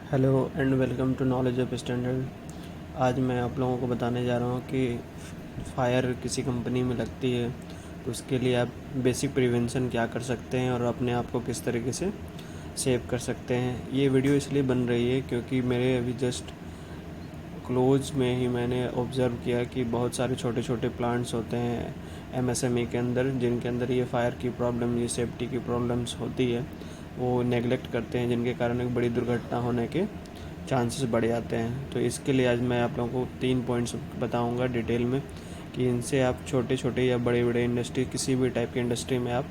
Hello and welcome to knowledge of standard. आज मैं आप लोगों को बताने जा रहा हूँ कि फायर किसी कंपनी में लगती है तो उसके लिए आप बेसिक प्रिवेंशन क्या कर सकते हैं और अपने आप को किस तरीके से सेव कर सकते हैं। ये वीडियो इसलिए बन रही है क्योंकि मेरे अभी जस्ट क्लोज में ही मैंने ऑब्ज़र्व किया कि बहुत सारे छोटे छोटे प्लांट्स होते हैं एमएसएमई के अंदर, जिनके अंदर ये फायर की प्रॉब्लम, ये सेफ्टी की प्रॉब्लम्स होती है, वो नेगलेक्ट करते हैं, जिनके कारण एक बड़ी दुर्घटना होने के चांसेस बढ़ जाते हैं। तो इसके लिए आज मैं आप लोगों को 3 पॉइंट्स बताऊंगा डिटेल में कि इनसे आप छोटे छोटे या बड़े बड़े इंडस्ट्री, किसी भी टाइप की इंडस्ट्री में आप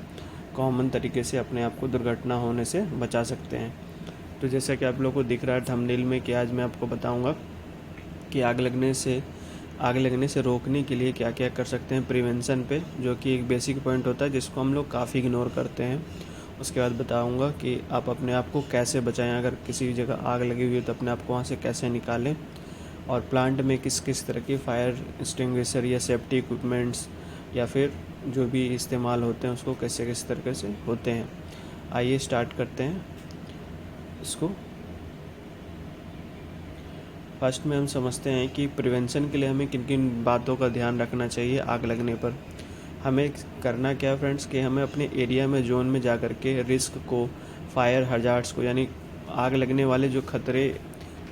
कॉमन तरीके से अपने आप को दुर्घटना होने से बचा सकते हैं। तो जैसा कि आप लोगों को दिख रहा है थंबनेल में कि आज मैं आपको बताऊंगा कि आग लगने से रोकने के लिए क्या क्या कर सकते हैं प्रिवेंशन पे, जो कि एक बेसिक पॉइंट होता है जिसको हम लोग काफ़ी इग्नोर करते हैं। उसके बाद बताऊंगा कि आप अपने आप को कैसे बचाएं, अगर किसी जगह आग लगी हुई है तो अपने आप को वहाँ से कैसे निकालें, और प्लांट में किस किस तरह की फायर एक्सटिंग्विशर या सेफ्टी इक्विपमेंट्स या फिर जो भी इस्तेमाल होते हैं उसको कैसे किस तरीके से होते हैं। आइए स्टार्ट करते हैं इसको। फर्स्ट में हम समझते हैं कि प्रिवेंशन के लिए हमें किन किन बातों का ध्यान रखना चाहिए आग लगने पर। हमें करना क्या है फ्रेंड्स कि हमें अपने एरिया में, जोन में जा कर के रिस्क को, फायर हजार्ड्स को, यानी आग लगने वाले जो खतरे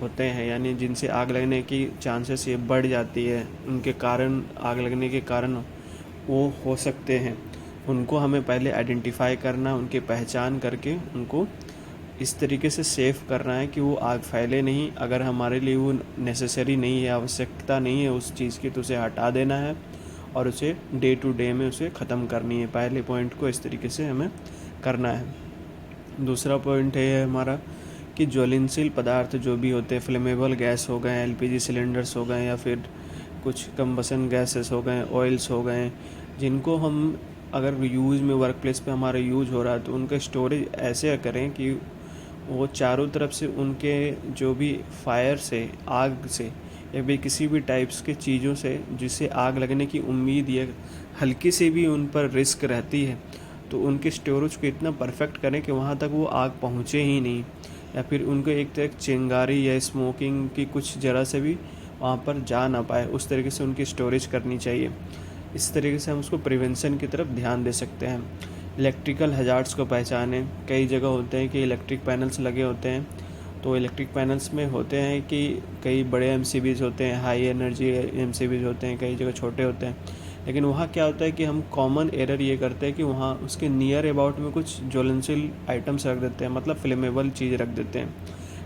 होते हैं, यानी जिनसे आग लगने की चांसेस ये बढ़ जाती है, उनके कारण, आग लगने के कारण वो हो सकते हैं, उनको हमें पहले आइडेंटिफाई करना, उनकी पहचान करके उनको इस तरीके से सेव करना है कि वो आग फैले नहीं। अगर हमारे लिए वो नेसेसरी नहीं है, आवश्यकता नहीं है उस चीज़ की, तो उसे हटा देना है और उसे डे टू डे में उसे ख़त्म करनी है। पहले पॉइंट को इस तरीके से हमें करना है। दूसरा पॉइंट है हमारा कि ज्वलनशील पदार्थ जो भी होते हैं, फ्लेमेबल गैस हो गए, एलपीजी सिलेंडर्स हो गए, या फिर कुछ कंबसन गैसेस हो गए, ऑयल्स हो गए, जिनको हम अगर यूज़ में, वर्क प्लेस पे हमारा यूज हो रहा है तो उनका स्टोरेज ऐसे करें कि वो चारों तरफ से उनके जो भी फायर से, आग से, या भी किसी भी टाइप्स के चीज़ों से जिससे आग लगने की उम्मीद या हल्की से भी उन पर रिस्क रहती है, तो उनके स्टोरेज को इतना परफेक्ट करें कि वहाँ तक वो आग पहुँचे ही नहीं, या फिर उनको एक तरह चिंगारी या स्मोकिंग की कुछ ज़रा से भी वहाँ पर जा ना पाए, उस तरीके से उनकी स्टोरेज करनी चाहिए। इस तरीके से हम उसको प्रिवेंशन की तरफ ध्यान दे सकते हैं। इलेक्ट्रिकल हजार्ड्स को पहचानें। कई जगह होते हैं कि इलेक्ट्रिक पैनल्स लगे होते हैं, तो इलेक्ट्रिक पैनल्स में होते हैं कि कई बड़े एमसीबीज होते हैं, हाई एनर्जी एमसीबीज होते हैं, कई जगह छोटे होते हैं। लेकिन वहाँ क्या होता है कि हम कॉमन एरर ये करते हैं कि वहाँ उसके नियर अबाउट में कुछ ज्वलनशील आइटम्स रख देते हैं, मतलब फ्लेमेबल चीज़ रख देते हैं।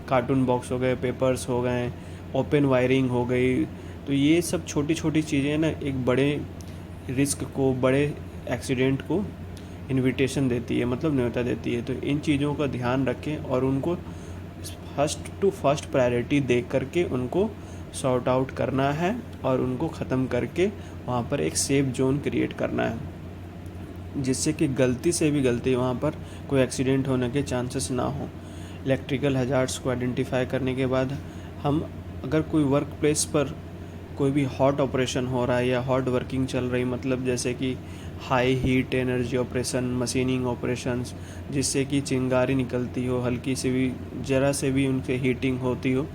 कार्टून बॉक्स हो गए, पेपर्स हो गए, ओपन वायरिंग हो गई। तो ये सब छोटी छोटी चीज़ें ना एक बड़े रिस्क को, बड़े एक्सीडेंट को इनविटेशन देती है, मतलब न्योता देती है। तो इन चीज़ों का ध्यान रखें और उनको फर्स्ट टू फर्स्ट प्रायोरिटी दे करके उनको सॉर्ट आउट करना है और उनको ख़त्म करके वहाँ पर एक सेफ जोन क्रिएट करना है, जिससे कि गलती से भी गलती वहाँ पर कोई एक्सीडेंट होने के चांसेस ना हो। इलेक्ट्रिकल हजार्ड्स को आइडेंटिफाई करने के बाद हम, अगर कोई वर्क प्लेस पर कोई भी हॉट ऑपरेशन हो रहा है या हॉट वर्किंग चल रही, मतलब जैसे कि high heat energy operation, machining operations, जिससे कि चिंगारी निकलती हो, हल्की सी भी, ज़रा से भी उनसे हीटिंग होती हो,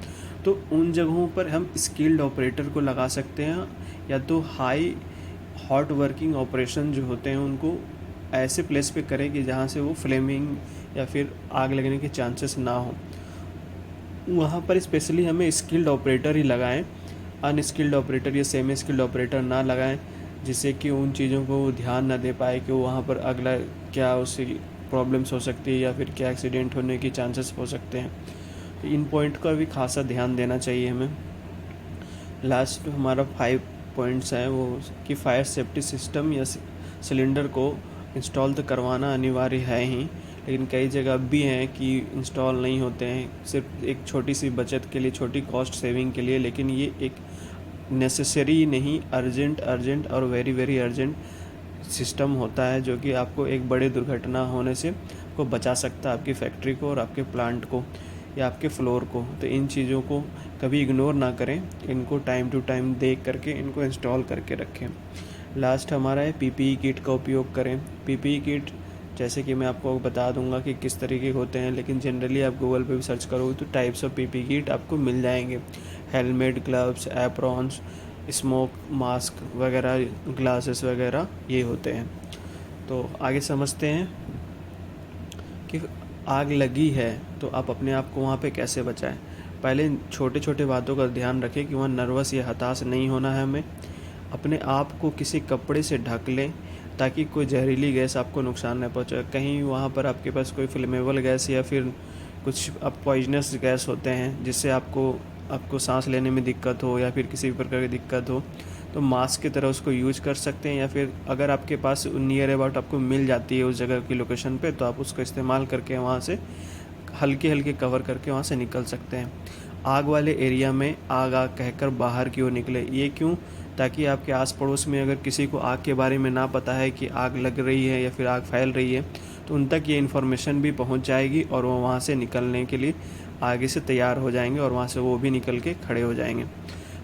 तो उन जगहों पर हम स्किल्ड ऑपरेटर को लगा सकते हैं। या तो हाई हॉट वर्किंग ऑपरेशन जो होते हैं उनको ऐसे प्लेस पे करें कि जहाँ से वो फ्लेमिंग या फिर आग लगने के चांसेस ना हो। वहाँ पर स्पेशली हमें स्किल्ड ऑपरेटर ही लगाएं, अनस्किल्ड ऑपरेटर या सेमी स्किल्ड ऑपरेटर ना लगाएं, जिससे कि उन चीज़ों को वो ध्यान ना दे पाए कि वहाँ पर अगला क्या उससे प्रॉब्लम्स हो सकती है या फिर क्या एक्सीडेंट होने के चांसेस हो सकते हैं। तो इन पॉइंट का भी खासा ध्यान देना चाहिए हमें। लास्ट हमारा 5 पॉइंट्स हैं वो कि फायर सेफ्टी सिस्टम या सिलेंडर को इंस्टॉल तो करवाना अनिवार्य है ही, लेकिन कई जगह अब भी हैं कि इंस्टॉल नहीं होते हैं, सिर्फ एक छोटी सी बचत के लिए, छोटी कॉस्ट सेविंग के लिए। लेकिन ये एक नेसेसरी नहीं, अर्जेंट और वेरी वेरी अर्जेंट सिस्टम होता है, जो कि आपको एक बड़े दुर्घटना होने से को बचा सकता है, आपकी फैक्ट्री को और आपके प्लांट को या आपके फ्लोर को। तो इन चीज़ों को कभी इग्नोर ना करें, इनको टाइम टू टाइम देख करके इनको इंस्टॉल करके रखें। लास्ट हमारा है पीपीई किट का उपयोग करें। पीपीई किट जैसे कि मैं आपको बता दूंगा कि किस तरीके के होते हैं, लेकिन जनरली आप गूगल पे भी सर्च करोगे तो टाइप्स ऑफ पीपी किट आपको मिल जाएंगे। Helmet, gloves, aprons, smoke mask वगैरह, ग्लासेस वगैरह ये होते हैं। तो आगे समझते हैं कि आग लगी है तो आप अपने आप को वहाँ पे कैसे बचाएं। पहले छोटे छोटे बातों का ध्यान रखें कि वहाँ नर्वस या हताश नहीं होना है हमें। अपने आप को किसी कपड़े से ढक लें ताकि कोई जहरीली गैस आपको नुकसान न पहुँचाए। कहीं वहाँ पर आपके पास कोई फ्लेमेबल गैस या फिर कुछ अब पॉइजनस गैस होते हैं जिससे आपको सांस लेने में दिक्कत हो या फिर किसी भी प्रकार की दिक्कत हो, तो मास्क की तरह उसको यूज कर सकते हैं। या फिर अगर आपके पास नियर अबाउट आपको मिल जाती है उस जगह की लोकेशन पे, तो आप उसका इस्तेमाल करके वहाँ से हल्के हल्के कवर करके वहाँ से निकल सकते हैं। आग वाले एरिया में आग आग कहकर बाहर की ओर निकले। ये क्यों? ताकि आपके आस पड़ोस में अगर किसी को आग के बारे में ना पता है कि आग लग रही है या फिर आग फैल रही है, तो उन तक ये इन्फॉर्मेशन भी पहुंच जाएगी और वो वहाँ से निकलने के लिए आगे से तैयार हो जाएंगे और वहाँ से वो भी निकल के खड़े हो जाएंगे।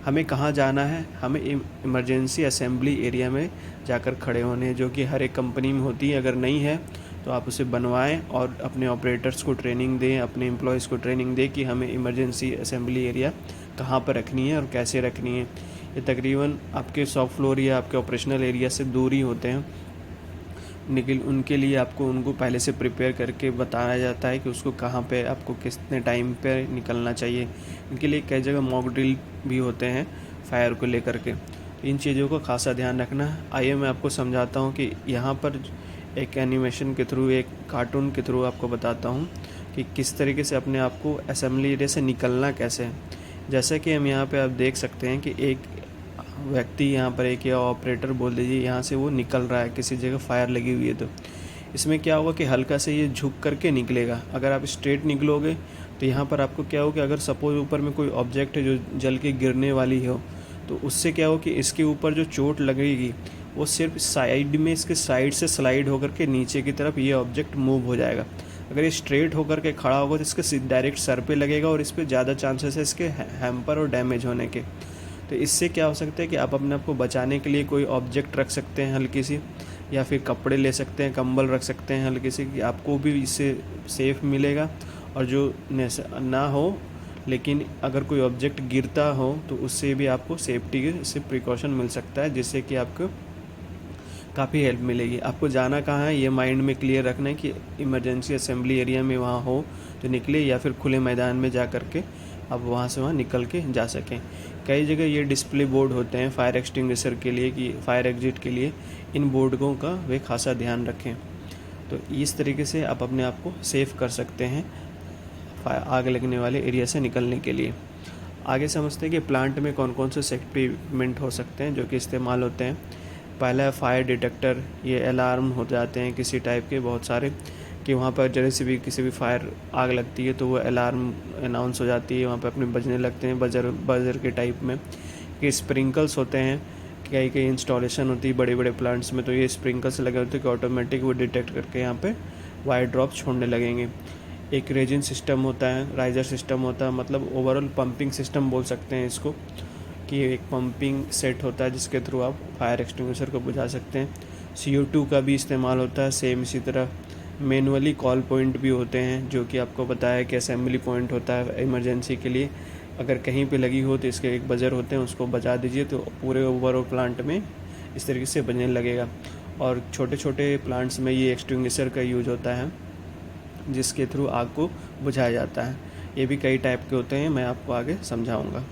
हमें कहाँ जाना है? हमें इमरजेंसी असेंबली एरिया में जाकर खड़े होने हैं, जो कि हर एक कंपनी में होती है। अगर नहीं है तो आप उसे बनवाएं और अपने ऑपरेटर्स को ट्रेनिंग दें, अपने एम्प्लॉयज़ को ट्रेनिंग दें कि हमें इमरजेंसी असेंबली एरिया कहाँ पर रखनी है और कैसे रखनी है। ये तकरीबन आपके शॉप फ्लोर या आपके ऑपरेशनल एरिया से दूर ही होते हैं, लेकिन उनके लिए आपको उनको पहले से प्रिपेयर करके बताया जाता है कि उसको कहाँ पे आपको कितने टाइम पे निकलना चाहिए। इनके लिए कई जगह मॉक ड्रिल भी होते हैं फायर को लेकर के। इन चीज़ों का खासा ध्यान रखना। आइए मैं आपको समझाता हूँ कि यहाँ पर एक एनिमेशन के थ्रू, एक कार्टून के थ्रू आपको बताता हूँ कि किस तरीके से अपने आप को असेंबली एरिया से निकलना कैसे है। जैसा कि हम यहाँ पे आप देख सकते हैं कि एक व्यक्ति यहाँ पर, एक या ऑपरेटर बोल दीजिए, यहाँ से वो निकल रहा है, किसी जगह फायर लगी हुई है। तो इसमें क्या होगा कि हल्का से ये झुक करके निकलेगा। अगर आप स्ट्रेट निकलोगे तो यहाँ पर आपको क्या हो कि अगर सपोज ऊपर में कोई ऑब्जेक्ट है जो जल के गिरने वाली हो, तो उससे क्या हो कि इसके ऊपर जो चोट लगेगी वो सिर्फ साइड में, इसके साइड से स्लाइड होकर के नीचे की तरफ ये ऑब्जेक्ट मूव हो जाएगा। अगर ये स्ट्रेट होकर के खड़ा होगा तो इसके डायरेक्ट सर पे लगेगा और इस पर ज़्यादा चांसेस है इसके हैम्पर और डैमेज होने के। तो इससे क्या हो सकता है कि आप अपने आप को बचाने के लिए कोई ऑब्जेक्ट रख सकते हैं हल्की सी, या फिर कपड़े ले सकते हैं, कंबल रख सकते हैं हल्की सी, कि आपको भी इससे सेफ मिलेगा। और जो ना हो, लेकिन अगर कोई ऑब्जेक्ट गिरता हो तो उससे भी आपको सेफ्टी से प्रिकॉशन मिल सकता है, जिससे कि आपको काफ़ी हेल्प मिलेगी। आपको जाना कहाँ है ये माइंड में क्लियर रखना है कि इमरजेंसी असेंबली एरिया में वहाँ हो तो निकले, या फिर खुले मैदान में जा कर के आप वहाँ से वहाँ निकल के जा सकें। कई जगह ये डिस्प्ले बोर्ड होते हैं फायर एक्सटिंग्विशर के लिए, कि फायर एग्जिट के लिए। इन बोर्डों का वे खासा ध्यान रखें। तो इस तरीके से आप अपने आप को सेफ कर सकते हैं आग लगने वाले एरिया से निकलने के लिए। आगे समझते हैं कि प्लांट में कौन कौन से सेफ्टी इक्विपमेंट हो सकते हैं जो कि इस्तेमाल होते हैं। पहला है फायर डिटेक्टर। ये अलार्म हो जाते हैं किसी टाइप के बहुत सारे, कि वहाँ पर जरा से भी किसी भी फायर आग लगती है तो वो अलार्म अनाउंस हो जाती है, वहाँ पर अपने बजने लगते हैं बजर के टाइप में। कि स्प्रिंकल्स होते हैं, कई कई इंस्टॉलेशन होती है बड़े बड़े प्लांट्स में, तो ये स्प्रिंकल्स लगे होते हैं कि ऑटोमेटिक वो डिटेक्ट करके यहाँ पे वायर ड्रॉप छोड़ने लगेंगे। एक रेजिन सिस्टम होता है, राइजर सिस्टम होता है, मतलब ओवरऑल पंपिंग सिस्टम बोल सकते हैं इसको, कि एक पंपिंग सेट होता है जिसके थ्रू आप फायर एक्सटिंग्विशर को बुझा सकते हैं। CO2 का भी इस्तेमाल होता है सेम इसी तरह। मैनुअली कॉल पॉइंट भी होते हैं, जो कि आपको बताया कि असेंबली पॉइंट होता है इमरजेंसी के लिए। अगर कहीं पे लगी हो तो इसके एक बजर होते हैं, उसको बजा दीजिए तो पूरे ओवरऑल प्लांट में इस तरीके से बजने लगेगा। और छोटे छोटे प्लांट्स में ये एक्सटिंग्विशर का यूज होता है जिसके थ्रू आग को बुझाया जाता है। ये भी कई टाइप के होते हैं, मैं आपको आगे समझाऊंगा।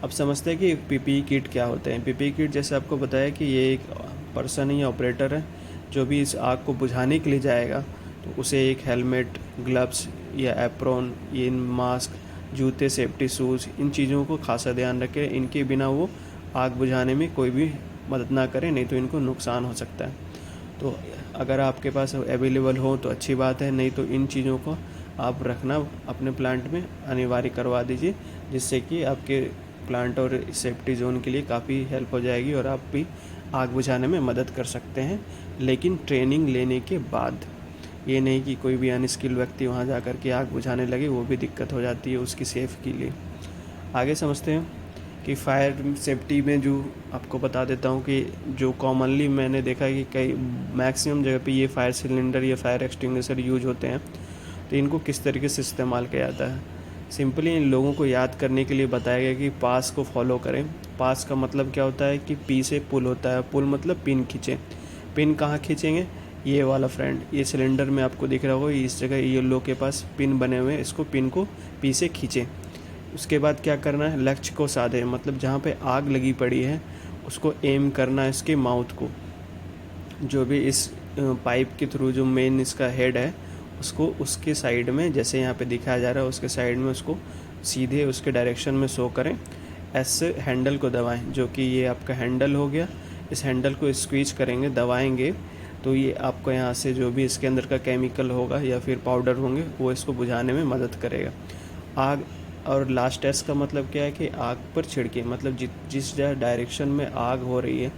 अब समझते हैं कि PPE किट क्या होते हैं। PPE किट जैसे आपको बताया कि ये एक पर्सन या ऑपरेटर है जो भी इस आग को बुझाने के लिए जाएगा, तो उसे एक हेलमेट, ग्लव्स या एप्रॉन, ये मास्क, जूते, सेफ्टी शूज़, इन चीज़ों को खासा ध्यान रखें। इनके बिना वो आग बुझाने में कोई भी मदद ना करें, नहीं तो इनको नुकसान हो सकता है। तो अगर आपके पास अवेलेबल हो तो अच्छी बात है, नहीं तो इन चीज़ों को आप रखना अपने प्लांट में अनिवार्य करवा दीजिए, जिससे कि आपके प्लांट और सेफ्टी जोन के लिए काफ़ी हेल्प हो जाएगी और आप भी आग बुझाने में मदद कर सकते हैं, लेकिन ट्रेनिंग लेने के बाद। ये नहीं कि कोई भी अनस्किल व्यक्ति वहाँ जा कर के आग बुझाने लगे, वो भी दिक्कत हो जाती है उसकी सेफ के लिए। आगे समझते हैं कि फायर सेफ्टी में जो आपको बता देता हूँ कि जो कॉमनली मैंने देखा है कि कई मैक्सिमम जगह पे ये फायर सिलेंडर या फायर एक्सटिंग्विशर यूज होते हैं, तो इनको किस तरीके से इस्तेमाल किया जाता है। सिंपली इन लोगों को याद करने के लिए बताया गया कि पास को फॉलो करें। पास का मतलब क्या होता है कि पी से पुल होता है, पुल मतलब पिन खींचें। पिन कहाँ खींचेंगे, ये वाला फ्रेंड, ये सिलेंडर में आपको दिख रहा होगा, इस जगह ये लोग के पास पिन बने हुए हैं, इसको पिन को पी से खींचें। उसके बाद क्या करना है, लक्ष्य को साधे, मतलब जहाँ पे आग लगी पड़ी है उसको एम करना है, इसके माउथ को, जो भी इस पाइप के थ्रू जो मेन इसका हेड है उसको उसके साइड में, जैसे यहाँ पे दिखाया जा रहा है उसके साइड में उसको सीधे उसके डायरेक्शन में शो करें। ऐसे हैंडल को दबाएं, जो कि ये आपका हैंडल हो गया, इस हैंडल को स्क्वीज करेंगे, दबाएंगे तो ये आपको यहाँ से जो भी इसके अंदर का केमिकल होगा या फिर पाउडर होंगे वो इसको बुझाने में मदद करेगा। आग और लास्ट एस का मतलब क्या है कि आग पर छिड़के, मतलब जिस डायरेक्शन में आग हो रही है,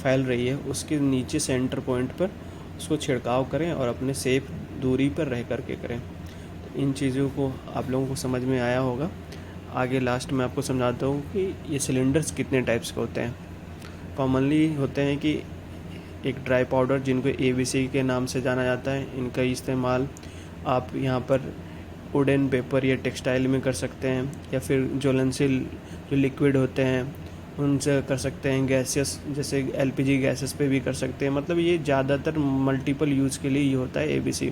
फैल रही है, उसके नीचे सेंटर पॉइंट पर उसको छिड़काव करें और अपने सेफ दूरी पर रह करके करें। तो इन चीज़ों को आप लोगों को समझ में आया होगा। आगे लास्ट में आपको समझाता हूँ कि ये सिलेंडर्स कितने टाइप्स के होते हैं। कॉमनली होते हैं कि एक ड्राई पाउडर जिनको ABC के नाम से जाना जाता है, इनका इस्तेमाल आप यहाँ पर वुडन पेपर या टेक्सटाइल में कर सकते हैं, या फिर ज्वलनशील जो लिक्विड होते हैं उनसे कर सकते हैं। गैसेस जैसे LPG गैसेस पे भी कर सकते हैं। मतलब ये ज़्यादातर मल्टीपल यूज़ के लिए ये होता है ABC।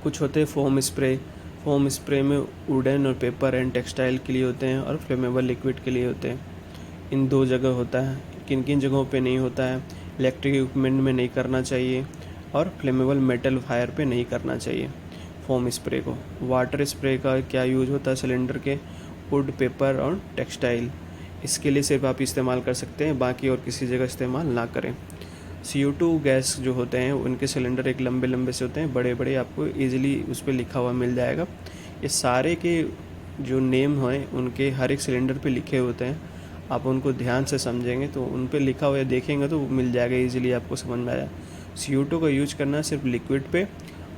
कुछ होते हैं फोम स्प्रे, फोम स्प्रे में वुडन और पेपर एंड टेक्सटाइल के लिए होते हैं और फ्लेमेबल लिक्विड के लिए होते हैं। इन दो जगह होता है, किन किन जगहों पे नहीं होता है, इलेक्ट्रिक इक्विपमेंट में नहीं करना चाहिए और फ्लेमेबल मेटल फायर पे नहीं करना चाहिए फोम स्प्रे को। वाटर स्प्रे का क्या यूज होता है सिलेंडर के, वुड, पेपर और टेक्सटाइल, इसके लिए सिर्फ आप इस्तेमाल कर सकते हैं, बाकी और किसी जगह इस्तेमाल ना करें। CO2 गैस जो होते हैं उनके सिलेंडर एक लंबे लंबे से होते हैं, बड़े बड़े, आपको इजीली उस पर लिखा हुआ मिल जाएगा। ये सारे के जो नेम हैं उनके हर एक सिलेंडर पे लिखे होते हैं, आप उनको ध्यान से समझेंगे तो उन पे लिखा हुआ देखेंगे तो मिल जाएगा, इजीली आपको समझ में आया। CO2 का यूज करना सिर्फ लिक्विड पे,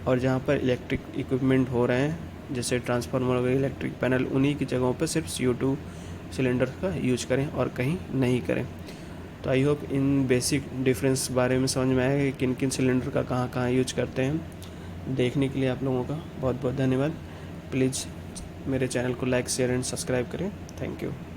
और जहाँ पर इलेक्ट्रिक इक्विपमेंट हो रहे हैं जैसे ट्रांसफार्मर वगैरह, इलेक्ट्रिक पैनल, उन्हीं की जगहों पर सिर्फ CO2 सिलेंडर का यूज करें और कहीं नहीं करें। तो I hope in basic difference बारे में समझ में आया कि किन किन सिलेंडर का कहाँ कहाँ यूज करते हैं। देखने के लिए आप लोगों का बहुत बहुत धन्यवाद। प्लीज़ मेरे चैनल को लाइक, शेयर एंड सब्सक्राइब करें। Thank you.